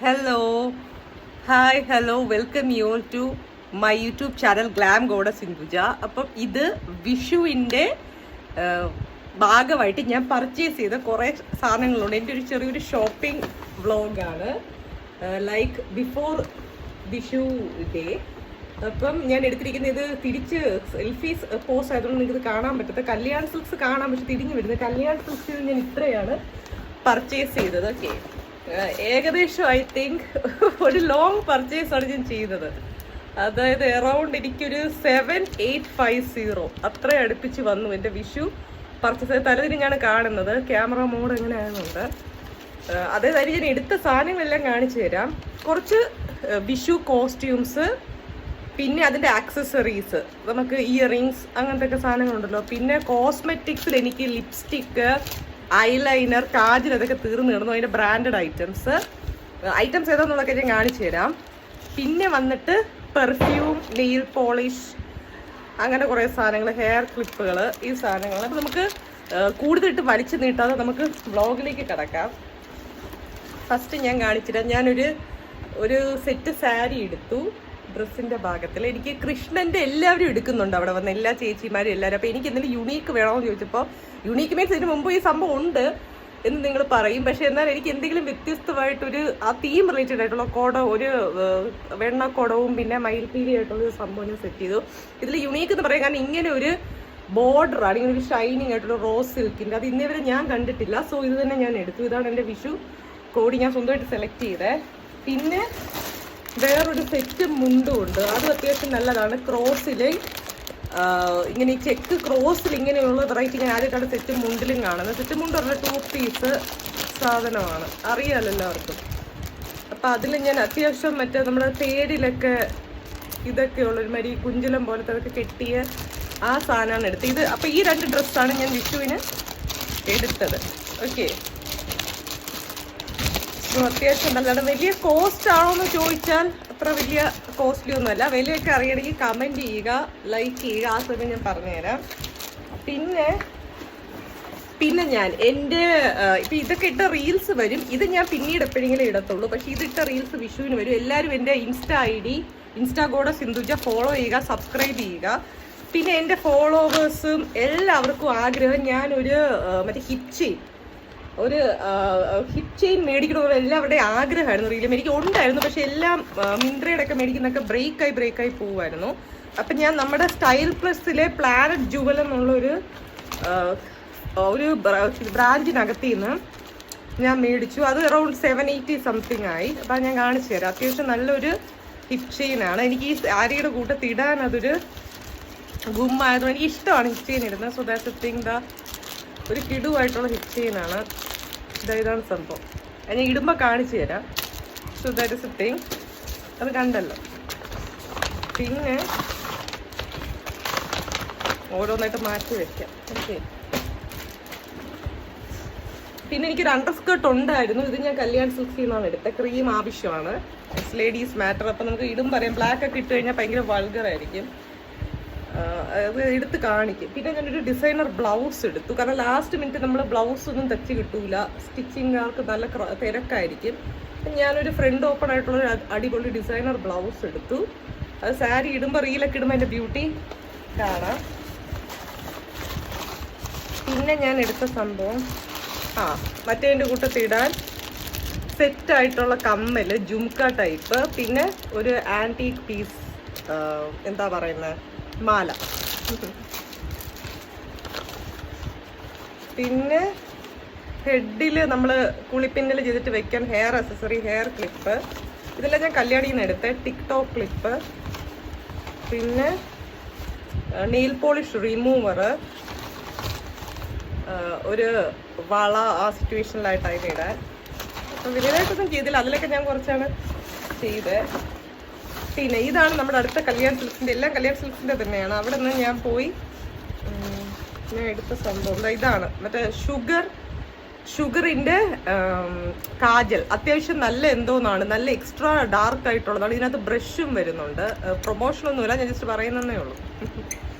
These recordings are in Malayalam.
Hello hi hello welcome you all to my YouTube channel glam goddess Induja. അപ്പം ഇത് വിഷുവിൻ്റെ ഭാഗമായിട്ട് ഞാൻ പർച്ചേസ് ചെയ്ത കുറേ സാധനങ്ങളുണ്ട്. എൻ്റെ ഒരു ചെറിയൊരു ഷോപ്പിംഗ് വ്ളോഗാണ്, ലൈക്ക് ബിഫോർ വിഷു ഡേ. അപ്പം ഞാൻ എടുത്തിരിക്കുന്ന ഇത് തിരിച്ച് സെൽഫീസ് പോസ്റ്റ് ആയതുകൊണ്ട് നിങ്ങൾക്ക് കാണാൻ പറ്റത്ത കല്യാൺ സിൽക്സ് കാണാൻ പക്ഷെ തിരിഞ്ഞു വരുന്നത്. കല്യാൺ സിൽക്സിൽ ഞാൻ ഇത്രയാണ് പർച്ചേസ് ചെയ്തത്. ഓക്കെ, ഏകദേശം ഐ തിങ്ക് ഒരു ലോങ് പർച്ചേസാണ് ഞാൻ ചെയ്തത്. അതായത് അറൗണ്ട് എനിക്കൊരു 7850 അത്ര അടുപ്പിച്ച് വന്നു എൻ്റെ വിഷു പർച്ചേസ്. തലതിരിഞ്ഞാണ് കാണുന്നത്, ക്യാമറ മോഡ് എങ്ങനെ ആയതുകൊണ്ട്. അതേതായാലും ഞാൻ എടുത്ത സാധനങ്ങളെല്ലാം കാണിച്ചു തരാം. കുറച്ച് വിഷു കോസ്റ്റ്യൂംസ്, പിന്നെ അതിൻ്റെ ആക്സസറീസ്, നമുക്ക് ഇയറിങ്സ് അങ്ങനത്തെ ഒക്കെ സാധനങ്ങളുണ്ടല്ലോ. പിന്നെ കോസ്മെറ്റിക്സിൽ എനിക്ക് ലിപ്സ്റ്റിക്ക്, ഐലൈനർ, കാജൽ അതൊക്കെ തീർന്നു കിടന്നു. അതിൻ്റെ ബ്രാൻഡഡ് ഐറ്റംസ് ഏതാണെന്നുള്ളതൊക്കെ ഞാൻ കാണിച്ചു തരാം. പിന്നെ വന്നിട്ട് പെർഫ്യൂം, നെയിൽ പോളിഷ്, അങ്ങനെ കുറേ സാധനങ്ങൾ, ഹെയർ ക്ലിപ്പുകൾ, ഈ സാധനങ്ങൾ. അപ്പോൾ നമുക്ക് കൂടുതലിട്ട് വലിച്ചു നീട്ടാതെ നമുക്ക് വ്ളോഗിലേക്ക് കിടക്കാം. ഫസ്റ്റ് ഞാൻ കാണിച്ചിരാം. ഞാനൊരു സെറ്റ് സാരി എടുത്തു ഡ്രസ്സിൻ്റെ ഭാഗത്തിൽ. എനിക്ക് കൃഷ്ണൻ്റെ എല്ലാവരും എടുക്കുന്നുണ്ട് അവിടെ വന്ന്, എല്ലാ ചേച്ചിമാരും എല്ലാവരും. അപ്പോൾ എനിക്ക് എന്തെങ്കിലും യുണീക്ക് വേണമെന്ന് ചോദിച്ചപ്പോൾ, യുണീക്ക് മീൻസ് ഇതിന് മുമ്പ് ഈ സംഭവം ഉണ്ട് എന്ന് നിങ്ങൾ പറയും, പക്ഷേ എന്നാൽ എനിക്ക് എന്തെങ്കിലും വ്യത്യസ്തമായിട്ടൊരു ആ തീം റിലേറ്റഡ് ആയിട്ടുള്ള കുടം, ഒരു വെണ്ണക്കുടവും പിന്നെ മയിൽപ്പീലി ആയിട്ടുള്ളൊരു സംഭവം ഞാൻ സെറ്റ് ചെയ്തു. ഇതിൽ യുണീക്ക് എന്ന് പറയാം, കാരണം ഇങ്ങനെ ഒരു ബോർഡറാണ്, ഇങ്ങനെ ഒരു ഷൈനിങ് ആയിട്ടുള്ള റോസ് സിൽക്കിൻ്റെ, അത് ഇന്നേവരെ ഞാൻ കണ്ടിട്ടില്ല. സോ ഇത് തന്നെ ഞാൻ എടുത്തു. ഇതാണ് എൻ്റെ വിഷു കോടി, ഞാൻ സ്വന്തമായിട്ട് സെലക്ട് ചെയ്തേ. പിന്നെ വേറൊരു സെറ്റ് മുണ്ടും ഉണ്ട്, അത് അത്യാവശ്യം നല്ലതാണ്. ക്രോസിൽ ഇങ്ങനെ ഈ ചെക്ക് ക്രോസിൽ ഇങ്ങനെയുള്ള വെറൈറ്റി ഞാൻ ആദ്യമായിട്ടാണ് സെറ്റ് മുണ്ടിലും കാണുന്നത്. സെറ്റ് മുണ്ട് പറഞ്ഞാൽ 2 പീസ് സാധനമാണ്, അറിയാമല്ലോ എല്ലാവർക്കും. അപ്പം അതിൽ ഞാൻ അത്യാവശ്യം മറ്റേ നമ്മുടെ തേടിലൊക്കെ ഇതൊക്കെയുള്ള ഒരു മരി കുഞ്ചലം പോലത്തെ അതൊക്കെ കെട്ടിയ ആ സാധനമാണ് എടുത്തത്. ഇത് അപ്പം ഈ 2 ഡ്രസ്സാണ് ഞാൻ വിഷുവിന് എടുത്തത്. ഓക്കെ, അത്യാവശ്യം നല്ലതാണ്. വലിയ കോസ്റ്റ് ആണോ എന്ന് ചോദിച്ചാൽ അത്ര വലിയ കോസ്റ്റ്ലി ഒന്നുമല്ല. വിലയൊക്കെ അറിയണമെങ്കിൽ കമൻറ്റ് ചെയ്യുക, ലൈക്ക് ചെയ്യുക, ആ സമയം ഞാൻ പറഞ്ഞുതരാം. പിന്നെ ഞാൻ എൻ്റെ ഇപ്പം ഇതൊക്കെ ഇട്ട റീൽസ് വരും, ഇത് ഞാൻ പിന്നീട് എപ്പോഴെങ്കിലും ഇടത്തുള്ളൂ. പക്ഷേ ഇതിട്ട റീൽസ് വിഷുവിന് വരും. എല്ലാവരും എൻ്റെ ഇൻസ്റ്റാ ഗോഡസ് ഇന്ദുജ ഫോളോ ചെയ്യുക, സബ്സ്ക്രൈബ് ചെയ്യുക. പിന്നെ എൻ്റെ ഫോളോവേഴ്സും എല്ലാവർക്കും ആഗ്രഹം, ഞാനൊരു മറ്റേ ഹിപ്പ് ചെയിൻ മേടിക്കണമെന്നുള്ള എല്ലാവരുടെയും ആഗ്രഹമായിരുന്നു. റീലും എനിക്ക് ഉണ്ടായിരുന്നു, പക്ഷെ എല്ലാം മിന്ത്രയുടെ ഒക്കെ മേടിക്കുന്നൊക്കെ ബ്രേക്കായി പോവുമായിരുന്നു. അപ്പം ഞാൻ നമ്മുടെ സ്റ്റൈൽ പ്ലസിലെ പ്ലാനറ്റ് ജുവൽ എന്നുള്ളൊരു ബ്രാഞ്ചിനകത്ത് നിന്ന് ഞാൻ മേടിച്ചു. അത് അറൗണ്ട് 780 സംതിങ് ആയി. അപ്പം ഞാൻ കാണിച്ചു തരാം. അത്യാവശ്യം നല്ലൊരു ഹിപ്പ് ചെയിനാണ്. എനിക്ക് ഈ സാരിയുടെ കൂട്ടത്തിൽ ഇടാൻ അതൊരു ഗുമ്മായതുകൊണ്ട് എനിക്ക് ഇഷ്ടമാണ് ഹിപ്പ് ചെയിൻ ഇടുന്നത്. So that's A thing. ഒരു കിടുവായിട്ടുള്ള ഹിപ്പ് ചെയിനാണ്. ഇതാണ് സംഭവം. ഞാൻ ഇടുമ്പോൾ കാണിച്ചു തരാം. So that is A thing. അത് കണ്ടല്ലോ. പിന്നെ ഓരോന്നായിട്ട് മാറ്റി വെക്കാം. ഓക്കെ, പിന്നെ എനിക്കൊരു അണ്ടർസ്കേർട്ട് ഉണ്ടായിരുന്നു. ഇത് ഞാൻ കല്യാൺ സിൽക്സിൽ നിന്നാണ് എടുത്തത്. ക്രീം ആവശ്യമാണ്, ലേഡീസ് മാറ്റർ. അപ്പം നമുക്ക് ഇടും പറയാം. ബ്ലാക്ക് ഒക്കെ ഇട്ട് കഴിഞ്ഞാൽ ഭയങ്കര വൾഗറായിരിക്കും. അത് എടുത്ത് കാണിക്കും. പിന്നെ ഞാനൊരു ഡിസൈനർ ബ്ലൗസ് എടുത്തു, കാരണം ലാസ്റ്റ് മിനിറ്റ് നമ്മൾ ബ്ലൗസ് ഒന്നും തച്ച് കിട്ടൂല, സ്റ്റിച്ചിങ് ആൾക്ക് നല്ല തിരക്കായിരിക്കും. ഞാനൊരു ഫ്രണ്ട് ഓപ്പൺ ആയിട്ടുള്ള അടിപൊളി ഡിസൈനർ ബ്ലൗസ് എടുത്തു. അത് സാരി ഇടുമ്പോൾ റീലൊക്കെ ഇടുമ്പോൾ അതിൻ്റെ ബ്യൂട്ടി കാണാം. പിന്നെ ഞാൻ എടുത്ത സംഭവം മറ്റേതിൻ്റെ കൂട്ടത്തിടാൻ സെറ്റായിട്ടുള്ള കമ്മൽ, ജുംക്ക ടൈപ്പ്. പിന്നെ ഒരു ആൻറ്റീക് പീസ്, എന്താ പറയുന്നത്, മാല. പിന്നെ ഹെഡിൽ നമ്മൾ കുളിപ്പിന്നൽ ചെയ്തിട്ട് വെക്കാൻ ഹെയർ അക്സസറി, ഹെയർ ക്ലിപ്പ്. ഇതെല്ലാം ഞാൻ കല്യാണിയിൽ നിന്ന് എടുത്ത ടിക്ടോക്ക് ക്ലിപ്പ്. പിന്നെ നെയിൽ പോളിഷ് റിമൂവർ, ഒരു വള ആ സിറ്റുവേഷനിലായിട്ട് അതിന് ഇടാൻ. അപ്പം വലിയതായിട്ടൊന്നും ചെയ്തില്ല, അതിലൊക്കെ ഞാൻ കുറച്ചാണ് ചെയ്തത്. പിന്നെ ഇതാണ് നമ്മുടെ അടുത്ത കല്യാൺ സിൽക്സിൻ്റെ, എല്ലാം കല്യാൺ സിൽക്സിൻ്റെ തന്നെയാണ്. അവിടെ നിന്ന് ഞാൻ പോയി ഞാൻ എടുത്ത സംഭവം ഇതാണ്. മറ്റേ ഷുഗറിൻ്റെ കാജൽ. അത്യാവശ്യം നല്ല എന്തോന്നാണ്, നല്ല എക്സ്ട്രാ ഡാർക്ക് ആയിട്ടുള്ളതാണ്. ഇതിനകത്ത് ബ്രഷും വരുന്നുണ്ട്. പ്രൊമോഷനൊന്നുമില്ല, ഞാൻ ജസ്റ്റ് പറയുന്നതേ ഉള്ളൂ.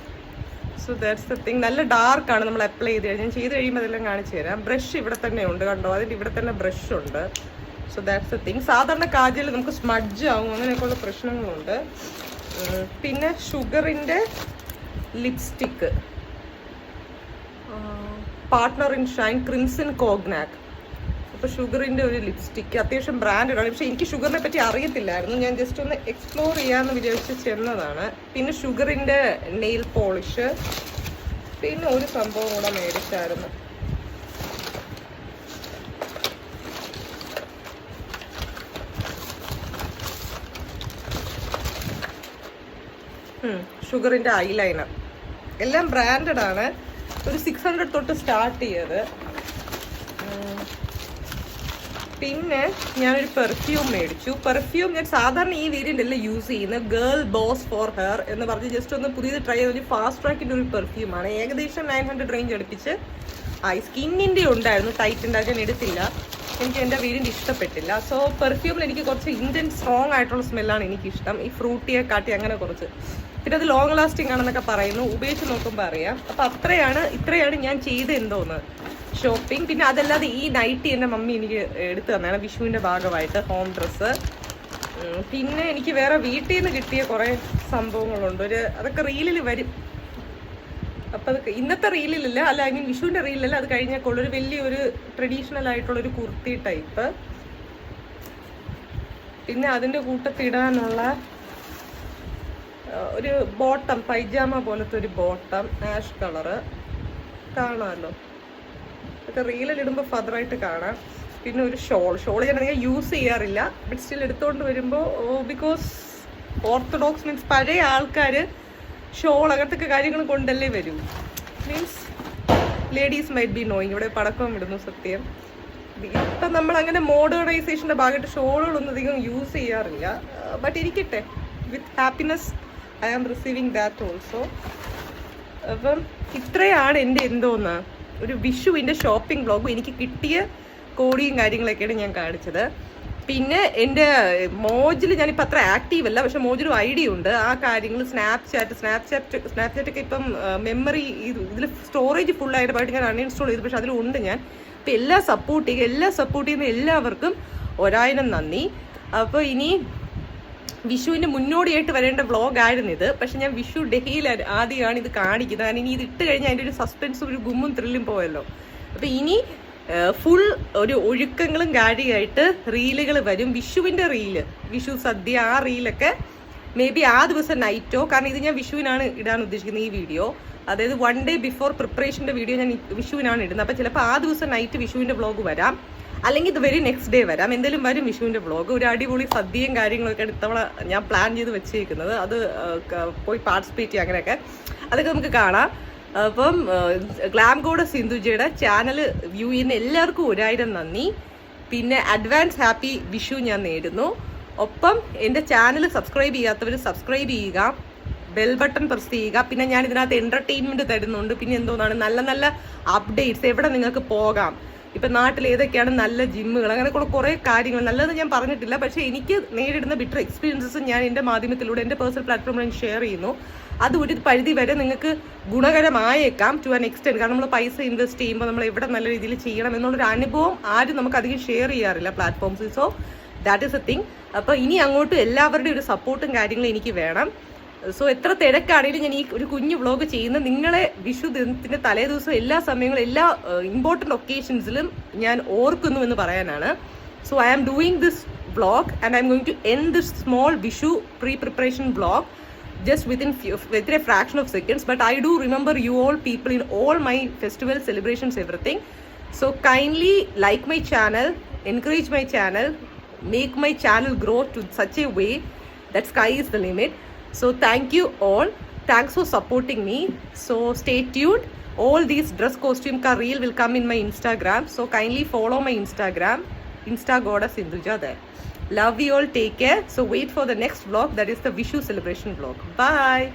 So that's the thing. നല്ല ഡാർക്കാണ് നമ്മൾ അപ്ലൈ ചെയ്ത് കഴിഞ്ഞാൽ. ഞാൻ ചെയ്ത് കഴിയുമ്പോൾ അതെല്ലാം കാണിച്ചു തരാം. ബ്രഷ് ഇവിടെ തന്നെ ഉണ്ട്, കണ്ടോ, അതിൻ്റെ ഇവിടെ തന്നെ ബ്രഷ് ഉണ്ട്. So that's A thing. സാധാരണ കാജൽ നമുക്ക് സ്മഡ്ജ് ആവും, അങ്ങനെയൊക്കെയുള്ള പ്രശ്നങ്ങളുണ്ട്. പിന്നെ ഷുഗറിൻ്റെ lipstick, partner in Shine crimson cognac. അപ്പോൾ ഷുഗറിൻ്റെ ഒരു ലിപ്സ്റ്റിക്ക് അത്യാവശ്യം ബ്രാൻഡാണ്. പക്ഷേ എനിക്ക് ഷുഗറിനെ പറ്റി അറിയത്തില്ലായിരുന്നു, ഞാൻ ജസ്റ്റ് ഒന്ന് എക്സ്പ്ലോർ ചെയ്യാമെന്ന് വിചാരിച്ച് ചെന്നതാണ്. പിന്നെ ഷുഗറിൻ്റെ നെയിൽ പോളിഷ്, പിന്നെ ഒരു സംഭവം കൂടെ മേടിച്ചായിരുന്നു. ഷുഗറിൻ്റെ ഐലൈനർ. എല്ലാം ബ്രാൻഡഡ് ആണ്. ഒരു 600 തൊട്ട് സ്റ്റാർട്ട് ചെയ്തത്. പിന്നെ ഞാനൊരു പെർഫ്യൂം മേടിച്ചു. പെർഫ്യൂം ഞാൻ സാധാരണ ഈ വേരിയൻ്റ് അല്ല യൂസ് ചെയ്യുന്നത്. ഗേൾ ബോസ് ഫോർ ഹെയർ എന്ന് പറഞ്ഞ് ജസ്റ്റ് ഒന്ന് പുതിയത് ട്രൈ ചെയ്ത് ഒരു ഫാസ്റ്റ് ട്രാക്കിൻ്റെ ഒരു പെർഫ്യൂമാണ്. ഏകദേശം 900 റേഞ്ച് അടുപ്പിച്ച് ആയി. സ്കിന്നിൻ്റെ ഉണ്ടായിരുന്നു, ടൈറ്റ് ഉണ്ടാക്കാൻ എടുത്തില്ല. എനിക്ക് എൻ്റെ വേരിയൻ്റ് ഇഷ്ടപ്പെട്ടില്ല. സോ പെർഫ്യൂമിൽ എനിക്ക് കുറച്ച് ഇന്ത്യൻ സ്ട്രോങ് ആയിട്ടുള്ള സ്മെല്ലാണ് എനിക്കിഷ്ടം. ഈ ഫ്രൂട്ടിയെ കാട്ടി അങ്ങനെ കുറച്ച്. പിന്നെ അത് ലോങ് ലാസ്റ്റിംഗ് ആണെന്നൊക്കെ പറയുന്നു, ഉപയോഗിച്ച് നോക്കുമ്പോൾ അറിയാം. അപ്പോൾ ഇത്രയാണ് ഞാൻ ചെയ്ത് എന്തോന്ന് ഷോപ്പിംഗ്. പിന്നെ അതല്ലാതെ ഈ നൈറ്റി എൻ്റെ മമ്മി എനിക്ക് എടുത്തു തന്നെയാണ് വിഷുവിൻ്റെ ഭാഗമായിട്ട്, ഹോം ഡ്രസ്സ്. പിന്നെ എനിക്ക് വേറെ വീട്ടിൽ നിന്ന് കിട്ടിയ കുറേ സംഭവങ്ങളുണ്ട്. അതൊക്കെ റീലിൽ വരും. അപ്പം അത് ഇന്നത്തെ റീലിലല്ല, അല്ല ഐ മീൻ വിഷുവിൻ്റെ റീലിലല്ല, അത് കഴിഞ്ഞേക്കുള്ളൊരു വലിയൊരു ട്രഡീഷണൽ ആയിട്ടുള്ളൊരു കുർത്തി ടൈപ്പ്. പിന്നെ അതിൻ്റെ കൂട്ടത്തിടാനുള്ള ഒരു ബോട്ടം, പൈജാമ പോലത്തെ ഒരു ബോട്ടം, ആഷ് കളറ് കാണാമല്ലോ. ഒക്കെ റീലിലിടുമ്പോൾ ഫർദറായിട്ട് കാണാം. പിന്നെ ഒരു ഷോൾ ഞാൻ അധികം യൂസ് ചെയ്യാറില്ല, ബട്ട് സ്റ്റിൽ എടുത്തുകൊണ്ട് വരുമ്പോൾ ബിക്കോസ് ഓർത്തഡോക്സ് മീൻസ് പഴയ ആൾക്കാർ ഷോൾ അങ്ങനത്തെ കാര്യങ്ങൾ കൊണ്ടല്ലേ വരും. Means ladies might be knowing. ഇവിടെ പടക്കം ഇടുന്നു സത്യം. ഇപ്പം നമ്മൾ അങ്ങനെ മോഡേണൈസേഷൻ്റെ ഭാഗമായിട്ട് ഷോളുകളൊന്നും അധികം യൂസ് ചെയ്യാറില്ല. ബട്ട് ഇരിക്കട്ടെ, with happiness I am receiving that also. അപ്പം ഇത്രയാണ് എൻ്റെ എന്തോന്ന് ഒരു വിഷുവിൻ്റെ ഷോപ്പിംഗ് വ്ളോഗും എനിക്ക് കിട്ടിയ കോടിയും കാര്യങ്ങളൊക്കെയാണ് ഞാൻ കാണിച്ചത്. പിന്നെ എൻ്റെ മോജിൽ ഞാനിപ്പോൾ അത്ര ആക്റ്റീവ് അല്ല, പക്ഷെ മോജിലും ഐഡിയ ഉണ്ട്. ആ കാര്യങ്ങൾ സ്നാപ്ചാറ്റൊക്കെ ഇപ്പം മെമ്മറി ഇതിൽ സ്റ്റോറേജ് ഫുള്ളായിട്ട് ഞാൻ അൺഇൻസ്റ്റാൾ ചെയ്തു, പക്ഷെ അതിലുണ്ട് ഞാൻ. അപ്പോൾ എല്ലാം സപ്പോർട്ട് ചെയ്യുന്ന എല്ലാവർക്കും 1000 നന്ദി. അപ്പോൾ ഇനി വിഷുവിന് മുന്നോടിയായിട്ട് വരേണ്ട വ്ളോഗായിരുന്നു ഇത്. പക്ഷെ ഞാൻ വിഷു ഡേയിൽ ആദ്യമാണ് ഇത് കാണിക്കുന്നത്. കാരണം ഇനി ഇത് ഇട്ട് കഴിഞ്ഞാൽ അതിൻ്റെ ഒരു സസ്പെൻസും ഒരു ഗുമ്മും ത്രില്ലും പോയല്ലോ. അപ്പോൾ ഇനി ഫുൾ ഒരു ഒഴുക്കങ്ങളും കാര്യമായിട്ട് റീലുകൾ വരും. വിഷുവിൻ്റെ റീല്, വിഷു സദ്യ, ആ റീലൊക്കെ മേ ബി ആ ദിവസം നൈറ്റോ, കാരണം ഇത് ഞാൻ വിഷുവിനാണ് ഇടാൻ ഉദ്ദേശിക്കുന്നത് ഈ വീഡിയോ. അതായത് 1 day ബിഫോർ പ്രിപ്പറേഷൻ്റെ വീഡിയോ ഞാൻ വിഷുവിനാണ് ഇടുന്നത്. അപ്പോൾ ചിലപ്പോൾ ആ ദിവസം നൈറ്റ് വിഷുവിൻ്റെ വ്ളോഗ് വരാം, അല്ലെങ്കിൽ ഇത് വെരി നെക്സ്റ്റ് ഡേ വരാം. എന്തെങ്കിലും വരും വിഷുവിൻ്റെ വ്ളോഗ്. ഒരു അടിപൊളി സദ്യയും കാര്യങ്ങളൊക്കെ ഇത്തവണ ഞാൻ പ്ലാൻ ചെയ്ത് വെച്ചേക്കുന്നത്. അത് പോയി പാർട്ടിസിപ്പേറ്റ് ചെയ്യുക, അങ്ങനെയൊക്കെ അതൊക്കെ നമുക്ക് കാണാം. അപ്പം ഗ്ലാം ഗോഡസ് സിന്ധുജയുടെ ചാനൽ വ്യൂ ചെയ്യുന്ന എല്ലാവർക്കും 1000 നന്ദി. പിന്നെ അഡ്വാൻസ് ഹാപ്പി വിഷു ഞാൻ നേരുന്നു. ഒപ്പം എൻ്റെ ചാനൽ സബ്സ്ക്രൈബ് ചെയ്യാത്തവർ സബ്സ്ക്രൈബ് ചെയ്യുക, ബെൽ ബട്ടൺ പ്രസ് ചെയ്യുക. പിന്നെ ഞാൻ ഇതിനകത്ത് എൻ്റർടൈൻമെൻറ്റ് തരുന്നുണ്ട്. പിന്നെ എന്തോന്നാണ് നല്ല നല്ല അപ്ഡേറ്റ്സ്, എവിടെ നിങ്ങൾക്ക് പോകാം, ഇപ്പം നാട്ടിൽ ഏതൊക്കെയാണ് നല്ല ജിമ്മുകൾ, അങ്ങനെയൊക്കെ കുറേ കാര്യങ്ങൾ. നല്ലത് ഞാൻ പറഞ്ഞിട്ടില്ല, പക്ഷേ എനിക്ക് നേരിടുന്ന ബിറ്റർ എക്സ്പീരിയൻസസ് ഞാൻ എൻ്റെ മാധ്യമത്തിലൂടെ എൻ്റെ പേഴ്സണൽ പ്ലാറ്റ്ഫോമിൽ ഞാൻ ഷെയർ ചെയ്യുന്നു. അത് ഒരു പരിധി വരെ നിങ്ങൾക്ക് ഗുണകരമായേക്കാം ടു ആൻ എക്സ്റ്റെൻഡ്. കാരണം നമ്മൾ പൈസ ഇൻവെസ്റ്റ് ചെയ്യുമ്പോൾ നമ്മൾ എവിടെ നല്ല രീതിയിൽ ചെയ്യണം എന്നുള്ളൊരു അനുഭവം ആരും നമുക്ക് അധികം ഷെയർ ചെയ്യാറില്ല പ്ലാറ്റ്ഫോംസിൽ. So that is a thing. അപ്പോൾ ഇനി അങ്ങോട്ട് എല്ലാവരുടെയും ഒരു സപ്പോർട്ടും കാര്യങ്ങളും എനിക്ക് വേണം. സോ എത്ര തിരക്കാണെങ്കിലും ഞാൻ ഈ ഒരു കുഞ്ഞു വ്ളോഗ് ചെയ്യുന്നത് നിങ്ങളെ വിഷു ദിനത്തിൻ്റെ തലേ ദിവസം എല്ലാ സമയങ്ങളും എല്ലാ ഇമ്പോർട്ടൻറ്റ് ഒക്കേഷൻസിലും ഞാൻ ഓർക്കുന്നു എന്ന് പറയാനാണ്. So I am doing this vlog and I am going to end this small Vishu preparation vlog just within a fraction of seconds. But I do remember you all people in all my festival celebrations, everything. So kindly like my channel, encourage my channel, make my channel grow to such a way that sky is the limit. So thank you all. Thanks for supporting me. So stay tuned. All these dress costume ka reel will come in my Instagram. So kindly follow my Instagram, Insta Goddess Sinduja there. Love you all. Take care. So wait for the next vlog, that is the Vishu celebration vlog. Bye.